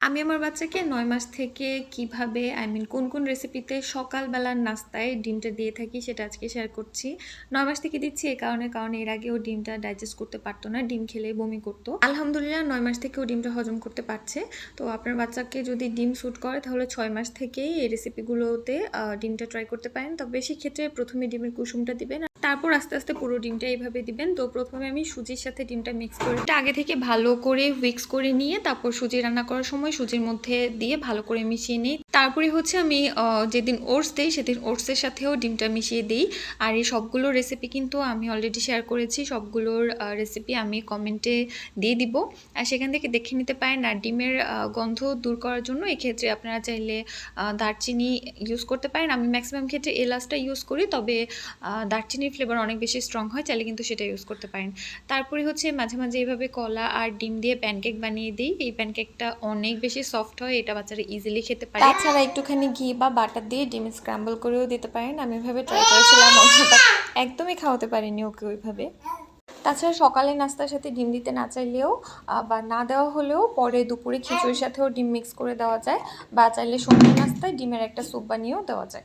আমি আমার বাচ্চাকে ৯ মাস থেকে কিভাবে কোন রেসিপিতে সকালবেলার নাস্তায় ডিমটা দিয়ে থাকি সেটা আজকে শেয়ার করছি। ৯ মাস থেকে দিচ্ছি এ কারণ এর আগে ও ডিমটা ডাইজেস্ট করতে পারত না। ডিম খেলেই বমি করত। আলহামদুলিল্লাহ ৯ মাস থেকে ও ডিমটা হজম করতে পারছে। তো আপনার বাচ্চাকে যদি ডিম স্যুট করে তাহলে ৬ মাস থেকেই এই রেসিপিগুলোতে ডিমটা ট্রাই করতে পারেন। তবে সেক্ষেত্রে ১ম এ ডিমের কুসুমটা দিবেন। তারপর আস্তে আস্তে পুরো ডিমটা এইভাবে দিবেন। তো প্রথমে আমি সুজির সাথে ডিমটা মিক্স করে আগে থেকে ভালো করে হুইক্স করে নিয়ে তারপর সুজি রান্না করার সময় সুজির মধ্যে দিয়ে ভালো করে মিশিয়ে নিই। তারপরে হচ্ছে আমি যেদিন ওটস দিই সেদিন ওটসের সাথেও ডিমটা মিশিয়ে দিই। আর এই সবগুলো রেসিপি কিন্তু আমি অলরেডি শেয়ার করেছি। সবগুলোর রেসিপি আমি কমেন্টে দিয়ে দিব, আর সেখান থেকে দেখে নিতে পারেন। আর ডিমের গন্ধ দূর করার জন্য এক্ষেত্রে আপনারা চাইলে দারচিনি ইউজ করতে পারেন। আমি ম্যাক্সিমাম ক্ষেত্রে এলাচটা ইউজ করি, তবে দারচিনির ফ্লেভার অনেক বেশি স্ট্রং হয়, চাইলে কিন্তু সেটা ইউজ করতে পারেন। তারপরে হচ্ছে মাঝে মাঝে এইভাবে কলা আর ডিম দিয়ে প্যানকেক বানিয়ে দিই। এই প্যানকেকটা অনেক বেশি সফট হয়, এটা বাচ্চারা ইজিলি খেতে পারে। তাছাড়া একটুখানি ঘি বা বাটার দিয়ে ডিম স্ক্র্যাম্বল করেও দিতে পারেন। আমি এভাবে ট্রাই করেছিলাম, একদমই খাওয়াতে পারিনি ওকে ওইভাবে। তাছাড়া সকালে নাস্তার সাথে ডিম দিতে না চাইলেও বা না দেওয়া হলেও পরে দুপুরে খিচুড়ির সাথেও ডিম মিক্স করে দেওয়া যায়, বা চাইলে সন্ধ্যা নাস্তায় ডিমের একটা স্যুপ বানিয়েও দেওয়া যায়।